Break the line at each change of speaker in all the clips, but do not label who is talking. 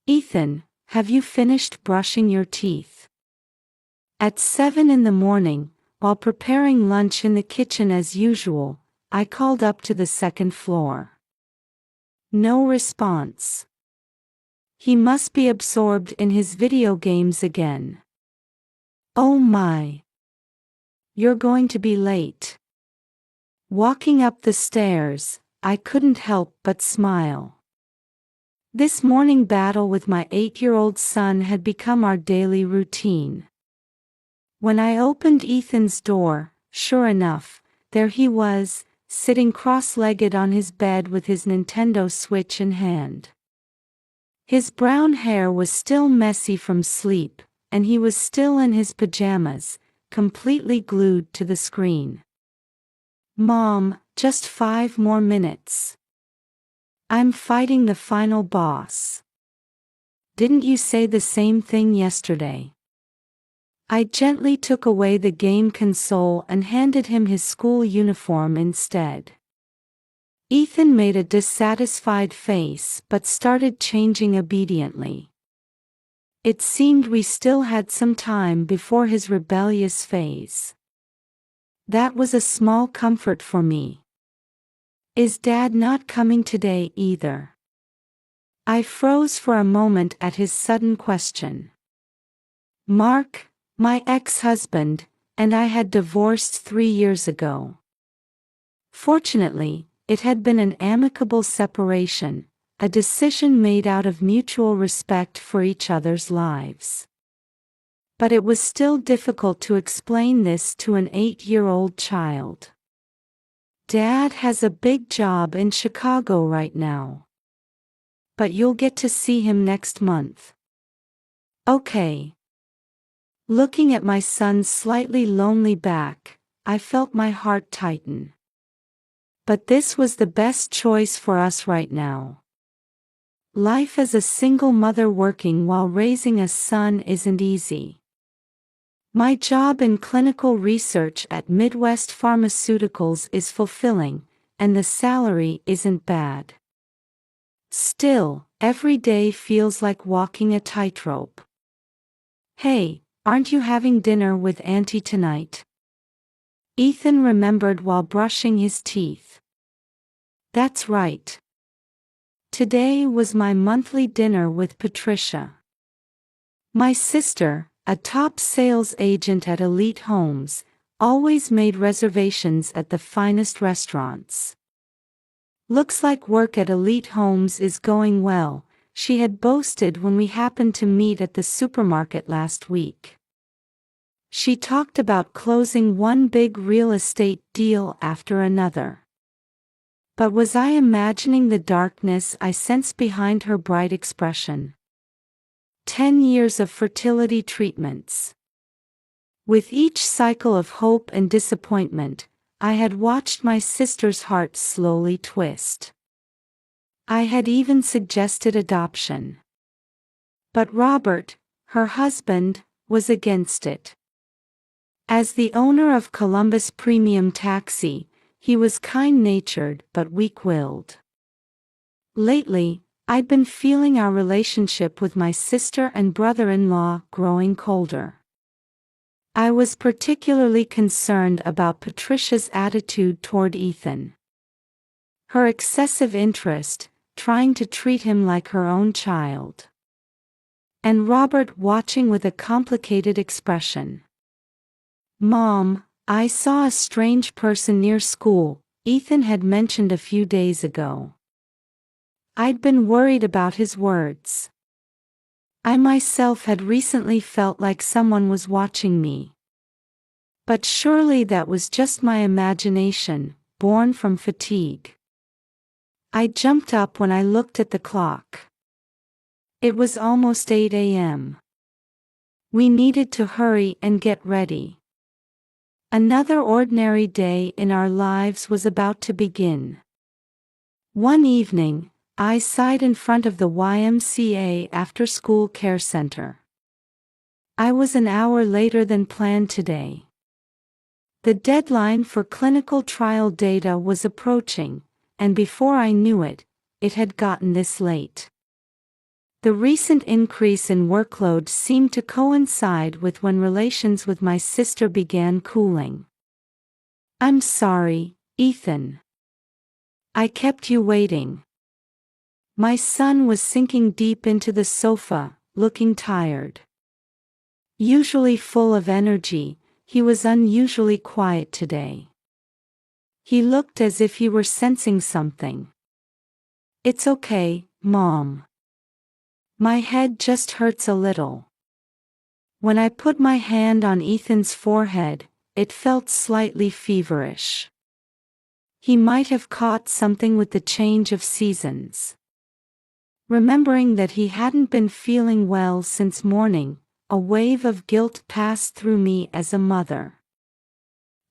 Ethan, have you finished brushing your teeth? At 7 in the morning, while preparing lunch in the kitchen as usual, I called up to the second floor. No response. He must be absorbed in his video games again. Oh my. You're going to be late. Walking up the stairs, I couldn't help but smile. This morning battle with my 8-year-old son had become our daily routine. When I opened Ethan's door, sure enough, there he was, sitting cross-legged on his bed with his Nintendo Switch in hand. His brown hair was still messy from sleep, and he was still in his pajamas, completely glued to the screen. Mom, just 5 more minutes. I'm fighting the final boss. Didn't you say the same thing yesterday? I gently took away the game console and handed him his school uniform instead. Ethan made a dissatisfied face but started changing obediently. It seemed we still had some time before his rebellious phase. That was a small comfort for me. Is Dad not coming today either? I froze for a moment at his sudden question. Mark, my ex-husband, and I had divorced 3 years ago. Fortunately, it had been an amicable separation, a decision made out of mutual respect for each other's lives. But it was still difficult to explain this to an 8-year-old child. Dad has a big job in Chicago right now. But you'll get to see him next month. Okay. Looking at my son's slightly lonely back, I felt my heart tighten. But this was the best choice for us right now. Life as a single mother working while raising a son isn't easy. My job in clinical research at Midwest Pharmaceuticals is fulfilling, and the salary isn't bad. Still, every day feels like walking a tightrope. Hey, aren't you having dinner with Auntie tonight? Ethan remembered while brushing his teeth. That's right. Today was my monthly dinner with Patricia. My sister, a top sales agent at Elite Homes, always made reservations at the finest restaurants. Looks like work at Elite Homes is going well, she had boasted when we happened to meet at the supermarket last week. She talked about closing one big real estate deal after another. But was I imagining the darkness I sensed behind her bright expression? 10 years of fertility treatments. With each cycle of hope and disappointment, I had watched my sister's heart slowly twist. I had even suggested adoption. But Robert, her husband, was against it. As the owner of Columbus Premium Taxi, he was kind-natured but weak-willed. Lately, I'd been feeling our relationship with my sister and brother-in-law growing colder. I was particularly concerned about Patricia's attitude toward Ethan. Her excessive interest, trying to treat him like her own child. And Robert watching with a complicated expression. Mom, I saw a strange person near school, Ethan had mentioned a few days ago. I'd been worried about his words. I myself had recently felt like someone was watching me. But surely that was just my imagination, born from fatigue. I jumped up when I looked at the clock. It was almost 8 a.m. We needed to hurry and get ready. Another ordinary day in our lives was about to begin. One evening, I sighed in front of the YMCA after-school care center. I was an hour later than planned today. The deadline for clinical trial data was approaching, and before I knew it, it had gotten this late. The recent increase in workload seemed to coincide with when relations with my sister began cooling. I'm sorry, Ethan. I kept you waiting. My son was sinking deep into the sofa, looking tired. Usually full of energy, he was unusually quiet today. He looked as if he were sensing something. It's okay, Mom. My head just hurts a little. When I put my hand on Ethan's forehead, it felt slightly feverish. He might have caught something with the change of seasons. Remembering that he hadn't been feeling well since morning, a wave of guilt passed through me as a mother.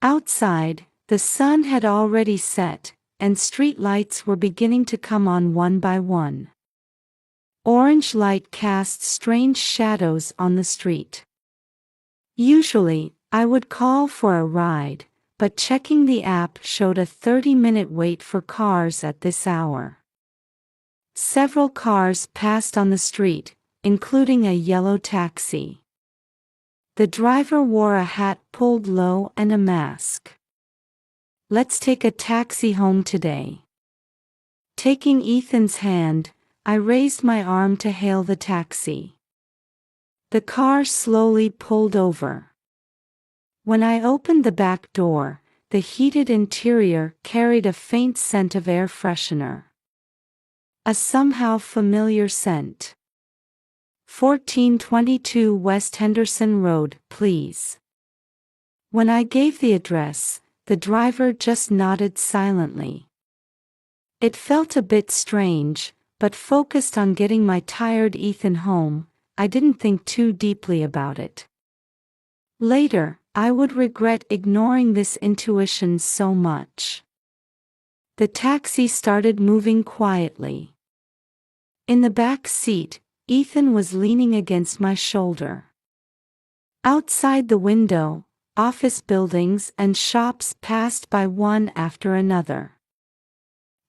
Outside, the sun had already set, and street lights were beginning to come on one by one. Orange light cast strange shadows on the street. Usually, I would call for a ride, but checking the app showed a 30-minute wait for cars at this hour. Several cars passed on the street, including a yellow taxi. The driver wore a hat pulled low and a mask. Let's take a taxi home today. Taking Ethan's hand, I raised my arm to hail the taxi. The car slowly pulled over. When I opened the back door, the heated interior carried a faint scent of air freshener. A somehow familiar scent. 1422 West Henderson Road, please. When I gave the address, the driver just nodded silently. It felt a bit strange, but focused on getting my tired Ethan home, I didn't think too deeply about it. Later, I would regret ignoring this intuition so much. The taxi started moving quietly. In the back seat, Ethan was leaning against my shoulder. Outside the window, office buildings and shops passed by one after another.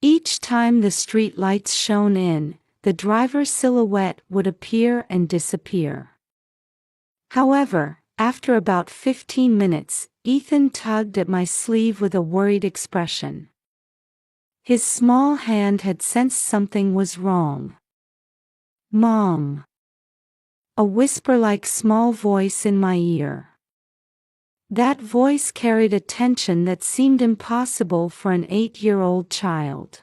Each time the street lights shone in, the driver's silhouette would appear and disappear. However, after about 15 minutes, Ethan tugged at my sleeve with a worried expression. His small hand had sensed something was wrong. Mom. A whisper-like small voice in my ear. That voice carried a tension that seemed impossible for an 8-year-old child.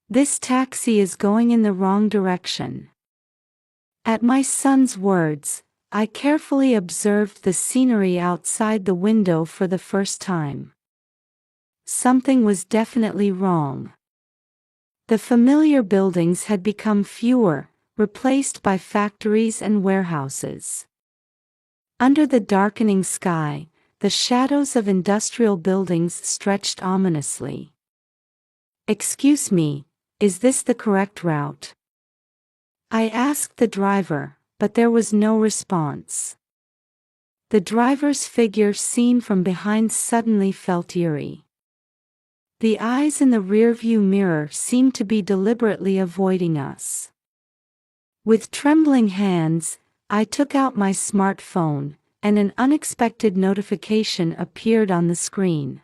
This taxi is going in the wrong direction. At my son's words, I carefully observed the scenery outside the window for the first time. Something was definitely wrong. The familiar buildings had become fewer, replaced by factories and warehouses. Under the darkening sky, the shadows of industrial buildings stretched ominously. Excuse me, is this the correct route? I asked the driver, but there was no response. The driver's figure seen from behind suddenly felt eerie. The eyes in the rearview mirror seemed to be deliberately avoiding us. With trembling hands, I took out my smartphone, and an unexpected notification appeared on the screen.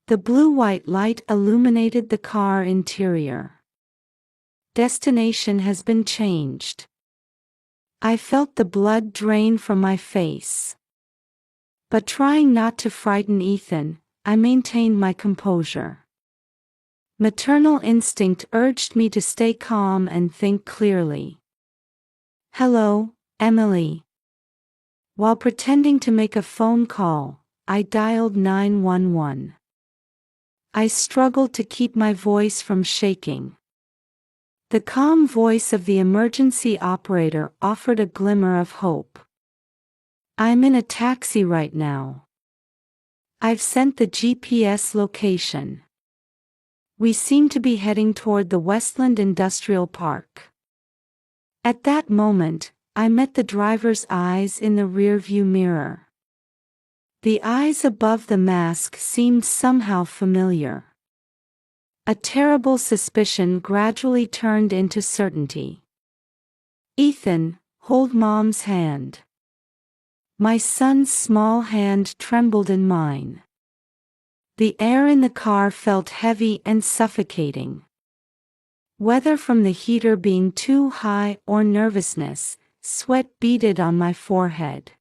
The blue-white light illuminated the car interior. Destination has been changed. I felt the blood drain from my face. But trying not to frighten Ethan, I maintained my composure. Maternal instinct urged me to stay calm and think clearly. Hello, Emily. While pretending to make a phone call, I dialed 911. I struggled to keep my voice from shaking. The calm voice of the emergency operator offered a glimmer of hope. I'm in a taxi right now. I've sent the GPS location. We seem to be heading toward the Westland Industrial Park. At that moment, I met the driver's eyes in the rearview mirror. The eyes above the mask seemed somehow familiar. A terrible suspicion gradually turned into certainty. "Ethan, hold Mom's hand." My son's small hand trembled in mine. The air in the car felt heavy and suffocating. Whether from the heater being too high or nervousness, sweat beaded on my forehead.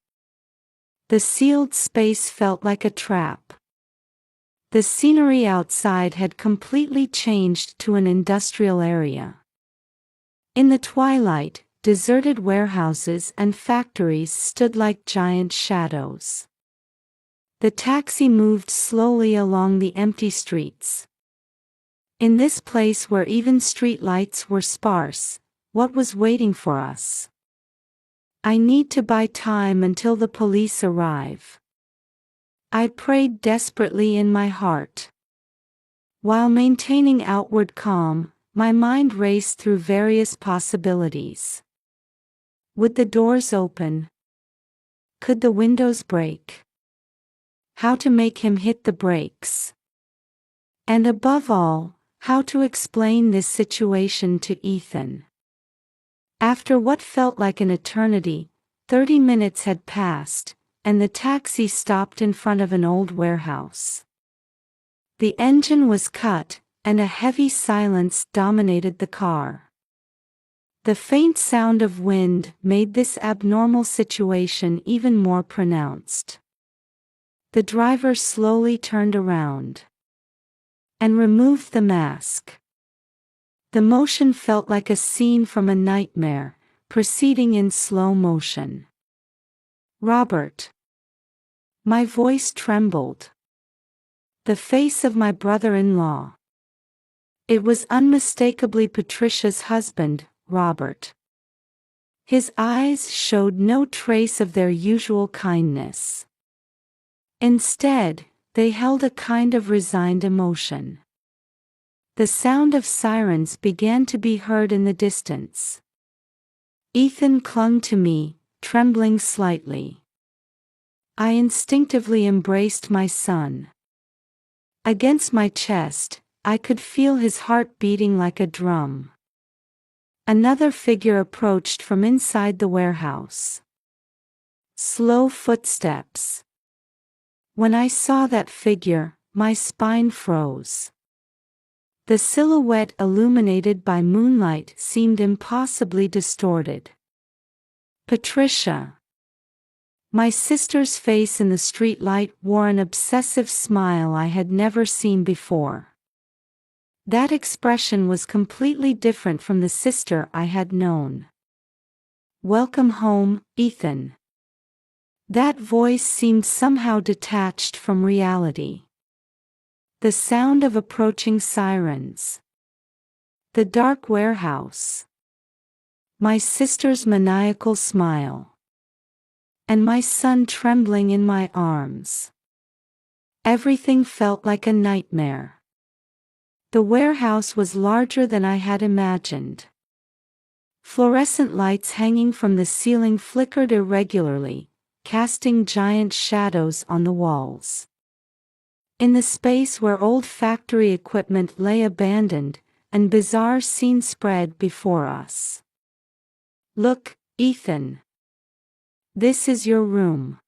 The sealed space felt like a trap. The scenery outside had completely changed to an industrial area. In the twilight, deserted warehouses and factories stood like giant shadows. The taxi moved slowly along the empty streets. In this place where even street lights were sparse, what was waiting for us? "I need to buy time until the police arrive," I prayed desperately in my heart. While maintaining outward calm, my mind raced through various possibilities. Would the doors open? Could the windows break? How to make him hit the brakes? And above all, how to explain this situation to Ethan? After what felt like an eternity, 30 minutes had passed, and the taxi stopped in front of an old warehouse. The engine was cut, and a heavy silence dominated the car. The faint sound of wind made this abnormal situation even more pronounced. The driver slowly turned around and removed the mask. The motion felt like a scene from a nightmare, proceeding in slow motion. "Robert." My voice trembled. The face of my brother-in-law. It was unmistakably Patricia's husband, Robert. His eyes showed no trace of their usual kindness. Instead, they held a kind of resigned emotion. The sound of sirens began to be heard in the distance. Ethan clung to me, trembling slightly. I instinctively embraced my son. Against my chest, I could feel his heart beating like a drum. Another figure approached from inside the warehouse. Slow footsteps. When I saw that figure, my spine froze. The silhouette illuminated by moonlight seemed impossibly distorted. Patricia. My sister's face in the streetlight wore an obsessive smile I had never seen before. That expression was completely different from the sister I had known. "Welcome home, Ethan." That voice seemed somehow detached from reality. The sound of approaching sirens. The dark warehouse. My sister's maniacal smile. And my son trembling in my arms. Everything felt like a nightmare. The warehouse was larger than I had imagined. Fluorescent lights hanging from the ceiling flickered irregularly, casting giant shadows on the walls. In the space where old factory equipment lay abandoned, an bizarre scene spread before us. "Look, Ethan. This is your room."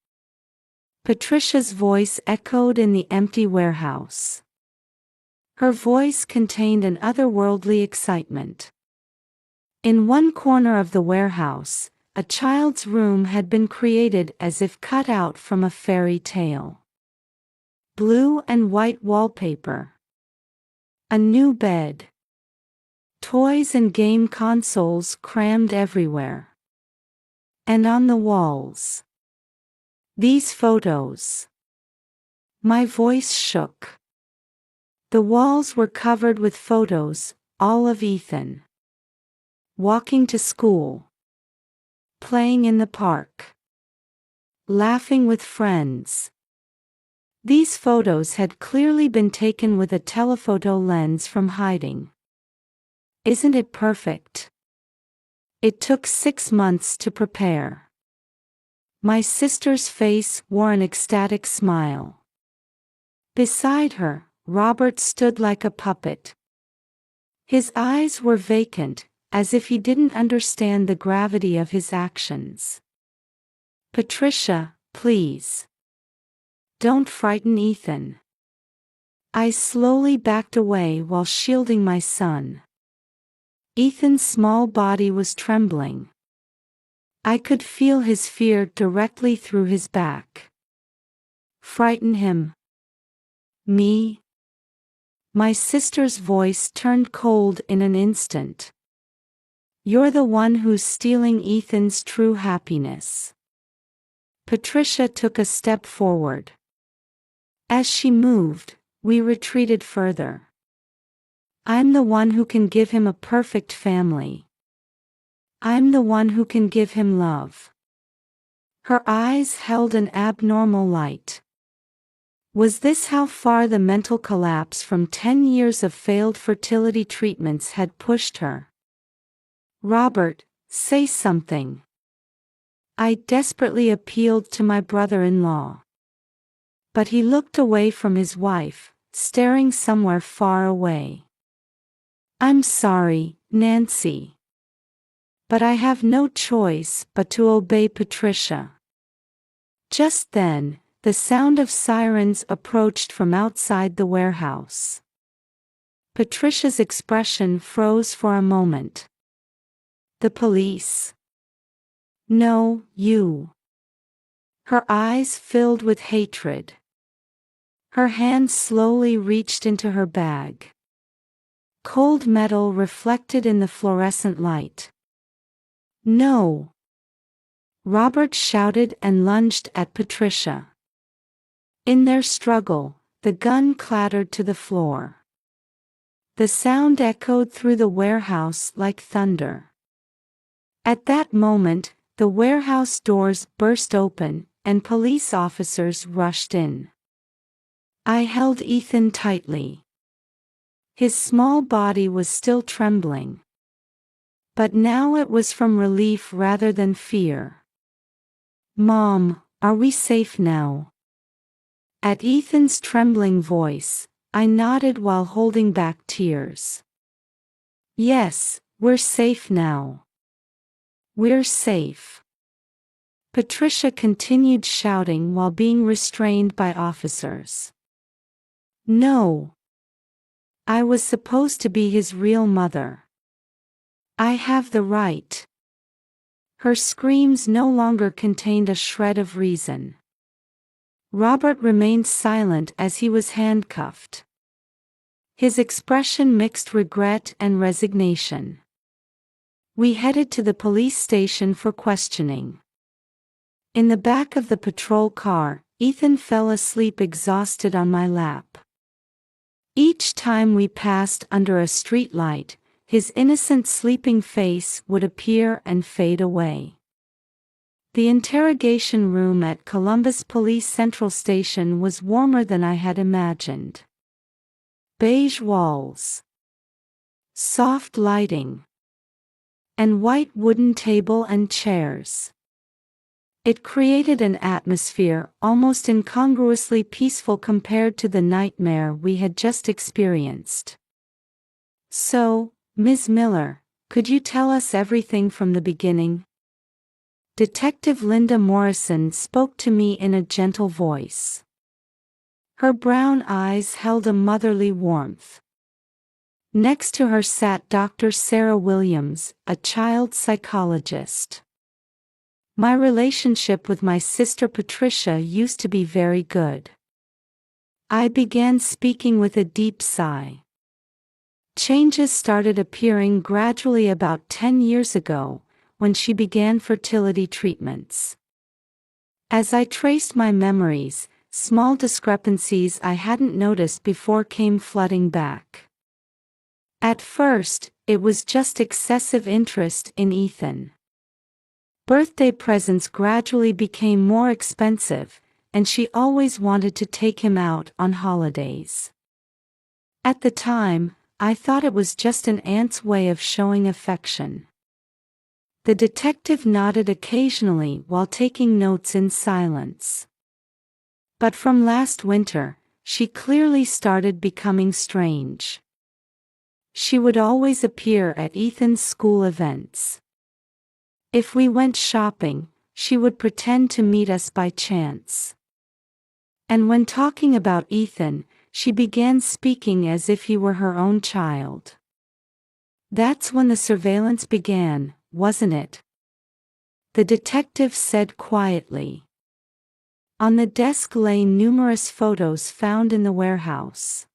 Patricia's voice echoed in the empty warehouse. Her voice contained an otherworldly excitement. In one corner of the warehouse, a child's room had been created as if cut out from a fairy tale. Blue and white wallpaper. A new bed. Toys and game consoles crammed everywhere. And on the walls, these photos. My voice shook. The walls were covered with photos, all of Ethan. Walking to school. Playing in the park. Laughing with friends. These photos had clearly been taken with a telephoto lens from hiding. Isn't it perfect? It took 6 months to prepare. My sister's face wore an ecstatic smile. Beside her, Robert stood like a puppet. His eyes were vacant, as if he didn't understand the gravity of his actions. "Patricia, please. Don't frighten Ethan." I slowly backed away while shielding my son. Ethan's small body was trembling. I could feel his fear directly through his back. "Frighten him? Me?" My sister's voice turned cold in an instant. "You're the one who's stealing Ethan's true happiness." Patricia took a step forward. As she moved, we retreated further. "I'm the one who can give him a perfect family. I'm the one who can give him love." Her eyes held an abnormal light. Was this how far the mental collapse from 10 years of failed fertility treatments had pushed her? "Robert, say something." I desperately appealed to my brother-in-law. But he looked away from his wife, staring somewhere far away. "I'm sorry, Nancy. But I have no choice but to obey Patricia." Just then, the sound of sirens approached from outside the warehouse. Patricia's expression froze for a moment. "The police?" "No, you." Her eyes filled with hatred. Her hand slowly reached into her bag. Cold metal reflected in the fluorescent light. "No!" Robert shouted and lunged at Patricia. In their struggle, the gun clattered to the floor. The sound echoed through the warehouse like thunder. At that moment, the warehouse doors burst open, and police officers rushed in. I held Ethan tightly. His small body was still trembling. But now it was from relief rather than fear. "Mom, are we safe now?" At Ethan's trembling voice, I nodded while holding back tears. "Yes, we're safe now. We're safe." Patricia continued shouting while being restrained by officers. "No. I was supposed to be his real mother. I have the right." Her screams no longer contained a shred of reason. Robert remained silent as he was handcuffed. His expression mixed regret and resignation. We headed to the police station for questioning. In the back of the patrol car, Ethan fell asleep exhausted on my lap. Each time we passed under a street light, his innocent sleeping face would appear and fade away. The interrogation room at Columbus Police Central Station was warmer than I had imagined. Beige walls, soft lighting, and white wooden table and chairs. It created an atmosphere almost incongruously peaceful compared to the nightmare we had just experienced. "So, Ms. Miller, could you tell us everything from the beginning?" Detective Linda Morrison spoke to me in a gentle voice. Her brown eyes held a motherly warmth. Next to her sat Dr. Sarah Williams, a child psychologist. My relationship with my sister Patricia used to be very good. I began speaking with a deep sigh. Changes started appearing gradually about 10 years ago, when she began fertility treatments. As I traced my memories, small discrepancies I hadn't noticed before came flooding back. At first, it was just excessive interest in Ethan. Birthday presents gradually became more expensive, and she always wanted to take him out on holidays. At the time, I thought it was just an aunt's way of showing affection. The detective nodded occasionally while taking notes in silence. But from last winter, she clearly started becoming strange. She would always appear at Ethan's school events. If we went shopping, she would pretend to meet us by chance. And when talking about Ethan, she began speaking as if he were her own child. That's when the surveillance began, wasn't it? The detective said quietly. On the desk lay numerous photos found in the warehouse.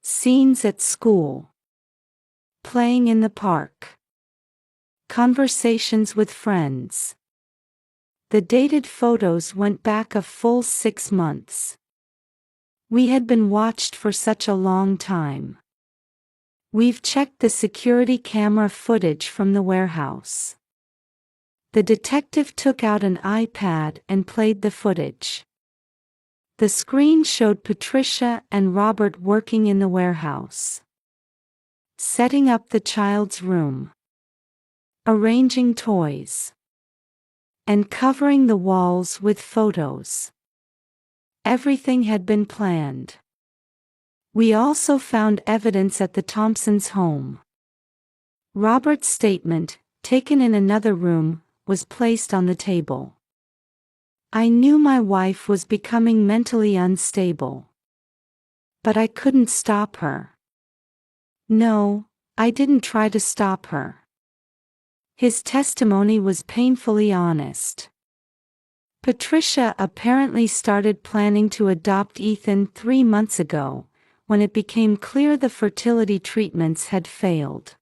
Scenes at school. Playing in the park. Conversations with friends. The dated photos went back a full 6 months. We had been watched for such a long time. We've checked the security camera footage from the warehouse. The detective took out an iPad and played the footage. The screen showed Patricia and Robert working in the warehouse. Setting up the child's room. Arranging toys. And covering the walls with photos. Everything had been planned. We also found evidence at the Thompsons' home. Robert's statement, taken in another room, was placed on the table. I knew my wife was becoming mentally unstable. But I couldn't stop her. No, I didn't try to stop her. His testimony was painfully honest. Patricia apparently started planning to adopt Ethan 3 months ago, when it became clear the fertility treatments had failed.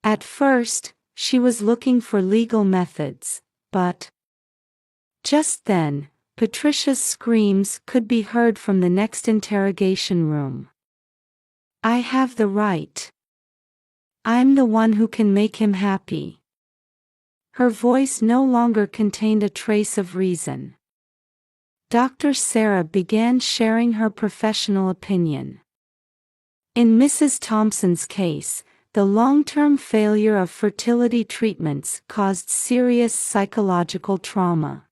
At first, she was looking for legal methods, but just then, Patricia's screams could be heard from the next interrogation room. I have the right. I'm the one who can make him happy. Her voice no longer contained a trace of reason. Dr. Sarah began sharing her professional opinion. In Mrs. Thompson's case, the long-term failure of fertility treatments caused serious psychological trauma.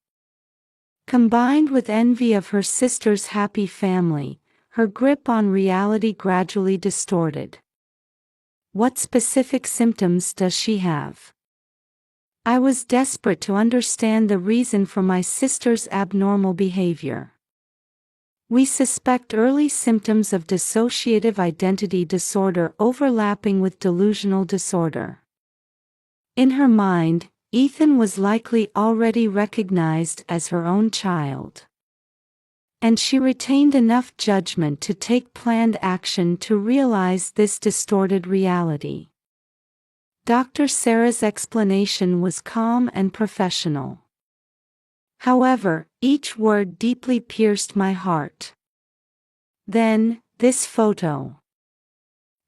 Combined with envy of her sister's happy family, her grip on reality gradually distorted. What specific symptoms does she have? I was desperate to understand the reason for my sister's abnormal behavior. We suspect early symptoms of dissociative identity disorder overlapping with delusional disorder. In her mind, Ethan was likely already recognized as her own child. And she retained enough judgment to take planned action to realize this distorted reality. Dr. Sarah's explanation was calm and professional. However, each word deeply pierced my heart. Then, this photo.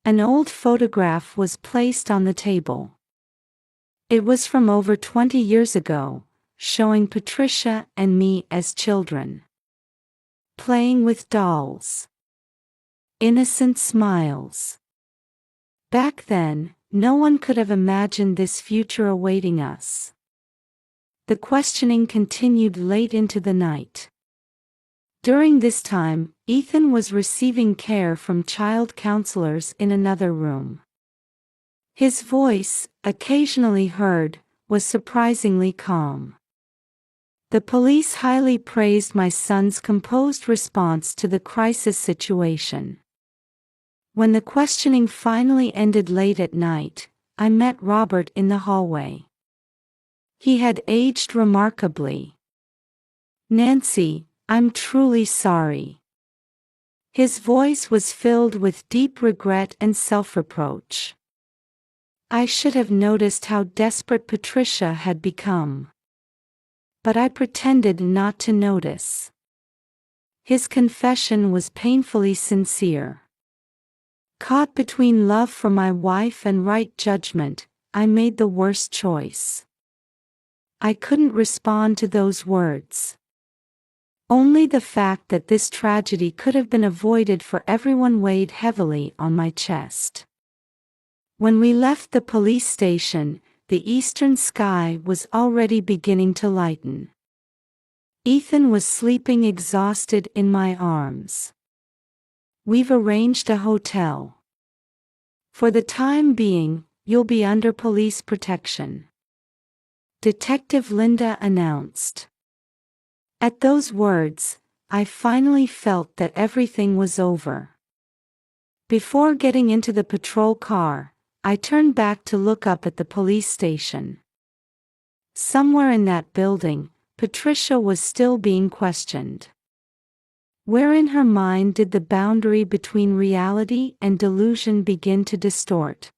An old photograph was placed on the table. It was from over 20 years ago, showing Patricia and me as children. Playing with dolls. Innocent smiles. Back then, no one could have imagined this future awaiting us. The questioning continued late into the night. During this time, Ethan was receiving care from child counselors in another room. His voice, occasionally heard, was surprisingly calm. The police highly praised my son's composed response to the crisis situation. When the questioning finally ended late at night, I met Robert in the hallway. He had aged remarkably. Nancy, I'm truly sorry. His voice was filled with deep regret and self-reproach. I should have noticed how desperate Patricia had become. But I pretended not to notice. His confession was painfully sincere. Caught between love for my wife and right judgment, I made the worst choice. I couldn't respond to those words. Only the fact that this tragedy could have been avoided for everyone weighed heavily on my chest. When we left the police station, the eastern sky was already beginning to lighten. Ethan was sleeping exhausted in my arms. We've arranged a hotel. For the time being, you'll be under police protection," Detective Linda announced. At those words, I finally felt that everything was over. Before getting into the patrol car, I turned back to look up at the police station. Somewhere in that building, Patricia was still being questioned. Where in her mind did the boundary between reality and delusion begin to distort?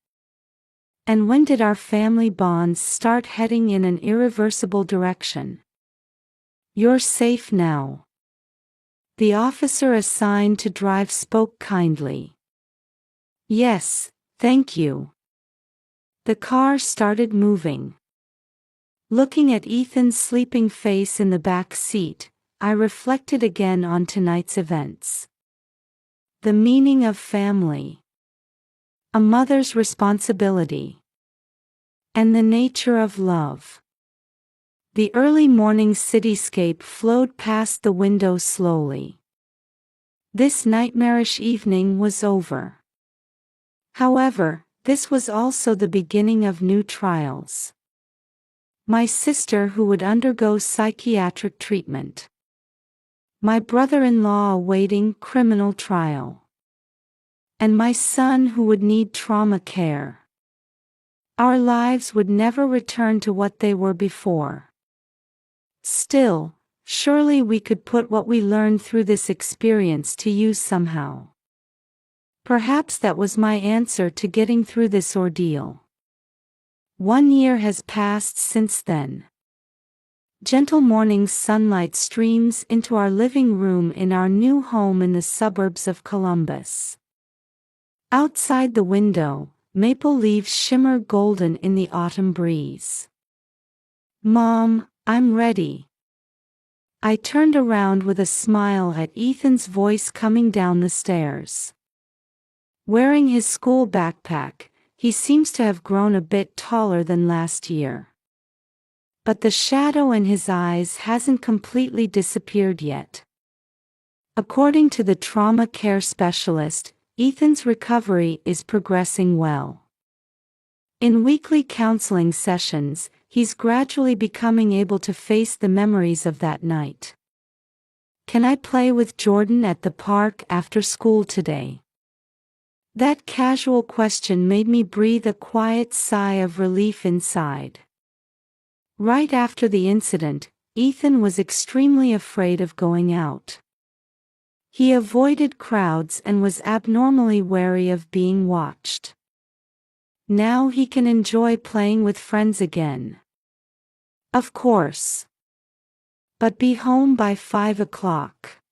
And when did our family bonds start heading in an irreversible direction? "You're safe now," the officer assigned to drive spoke kindly. "Yes, thank you." The car started moving. Looking at Ethan's sleeping face in the back seat, I reflected again on tonight's events. The meaning of family. A mother's responsibility. And the nature of love. The early morning cityscape flowed past the window slowly. This nightmarish evening was over. However, this was also the beginning of new trials. My sister who would undergo psychiatric treatment. My brother-in-law awaiting criminal trial. And my son who would need trauma care. Our lives would never return to what they were before. Still, surely we could put what we learned through this experience to use somehow. Perhaps that was my answer to getting through this ordeal. 1 year has passed since then. Gentle morning sunlight streams into our living room in our new home in the suburbs of Columbus. Outside the window, maple leaves shimmer golden in the autumn breeze. "Mom, I'm ready." I turned around with a smile at Ethan's voice coming down the stairs. Wearing his school backpack, he seems to have grown a bit taller than last year. But the shadow in his eyes hasn't completely disappeared yet. According to the trauma care specialist, Ethan's recovery is progressing well. In weekly counseling sessions, he's gradually becoming able to face the memories of that night. "Can I play with Jordan at the park after school today?" That casual question made me breathe a quiet sigh of relief inside. Right after the incident, Ethan was extremely afraid of going out. He avoided crowds and was abnormally wary of being watched. Now he can enjoy playing with friends again. Of course. But be home by 5 o'clock.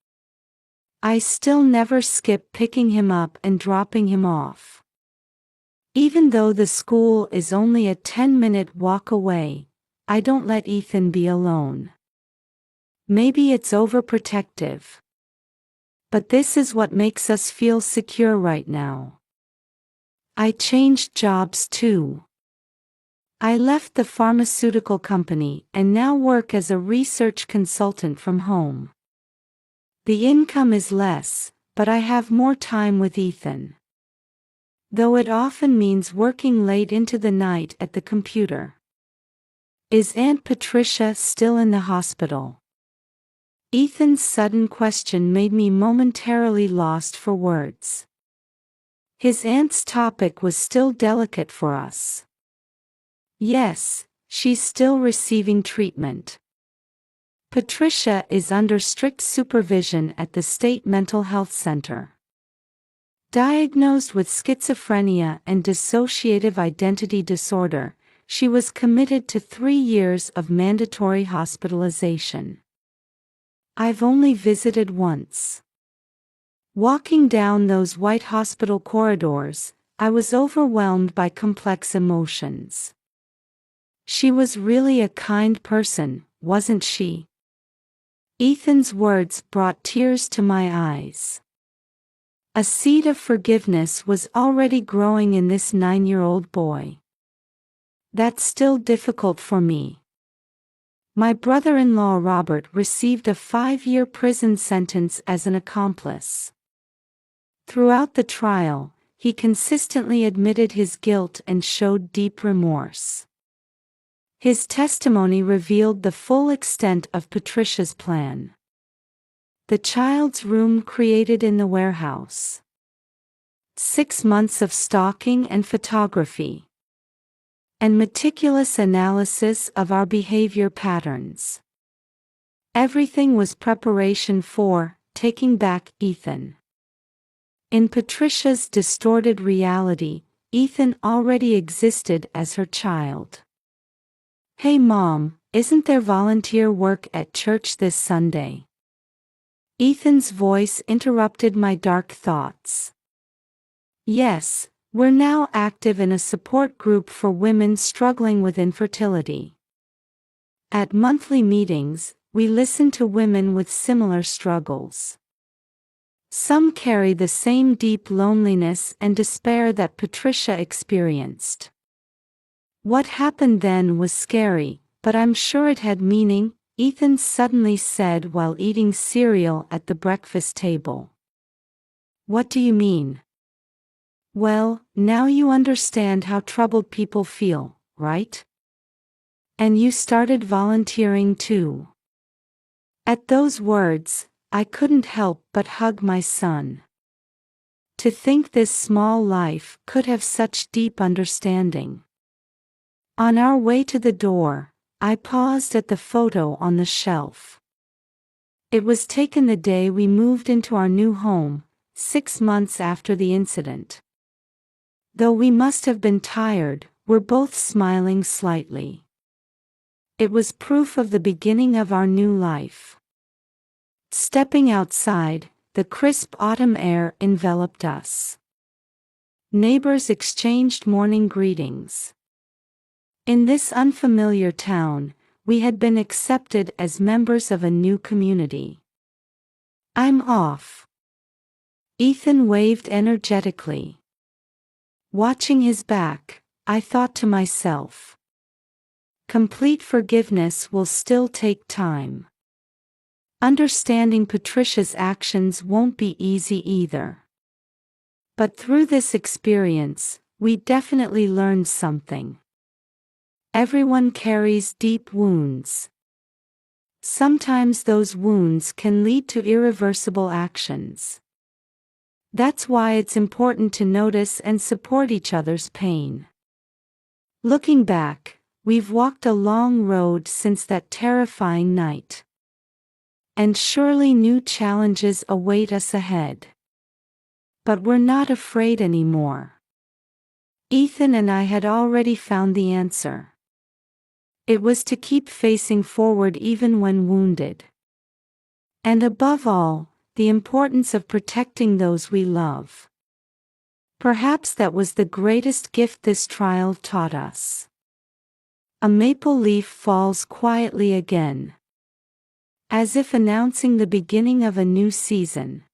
I still never skip picking him up and dropping him off. Even though the school is only a 10-minute walk away, I don't let Ethan be alone. Maybe it's overprotective. But this is what makes us feel secure right now. I changed jobs too. I left the pharmaceutical company and now work as a research consultant from home. The income is less, but I have more time with Ethan. Though it often means working late into the night at the computer. Is Aunt Patricia still in the hospital? Ethan's sudden question made me momentarily lost for words. His aunt's topic was still delicate for us. Yes, she's still receiving treatment. Patricia is under strict supervision at the State Mental Health Center. Diagnosed with schizophrenia and dissociative identity disorder, she was committed to 3 years of mandatory hospitalization. I've only visited once. Walking down those white hospital corridors, I was overwhelmed by complex emotions. She was really a kind person, wasn't she? Ethan's words brought tears to my eyes. A seed of forgiveness was already growing in this 9-year-old boy. That's still difficult for me. My brother-in-law Robert received a 5-year prison sentence as an accomplice. Throughout the trial, he consistently admitted his guilt and showed deep remorse. His testimony revealed the full extent of Patricia's plan. The child's room created in the warehouse. 6 months of stalking and photography. And meticulous analysis of our behavior patterns. Everything was preparation for taking back Ethan. In Patricia's distorted reality, Ethan already existed as her child. "Hey Mom, isn't there volunteer work at church this Sunday?" Ethan's voice interrupted my dark thoughts. "Yes, we're now active in a support group for women struggling with infertility. At monthly meetings, we listen to women with similar struggles. Some carry the same deep loneliness and despair that Patricia experienced. What happened then was scary, but I'm sure it had meaning," Ethan suddenly said while eating cereal at the breakfast table. "What do you mean?" "Well, now you understand how troubled people feel, right? And you started volunteering too." At those words, I couldn't help but hug my son. To think this small life could have such deep understanding. On our way to the door, I paused at the photo on the shelf. It was taken the day we moved into our new home, 6 months after the incident. Though we must have been tired, we're both smiling slightly. It was proof of the beginning of our new life. Stepping outside, the crisp autumn air enveloped us. Neighbors exchanged morning greetings. In this unfamiliar town, we had been accepted as members of a new community. "I'm off." Ethan waved energetically. Watching his back, I thought to myself, complete forgiveness will still take time. Understanding Patricia's actions won't be easy either. But through this experience, we definitely learned something. Everyone carries deep wounds. Sometimes those wounds can lead to irreversible actions. That's why it's important to notice and support each other's pain. Looking back, we've walked a long road since that terrifying night. And surely new challenges await us ahead. But we're not afraid anymore. Ethan and I had already found the answer. It was to keep facing forward even when wounded. And above all, the importance of protecting those we love. Perhaps that was the greatest gift this trial taught us. A maple leaf falls quietly again, as if announcing the beginning of a new season.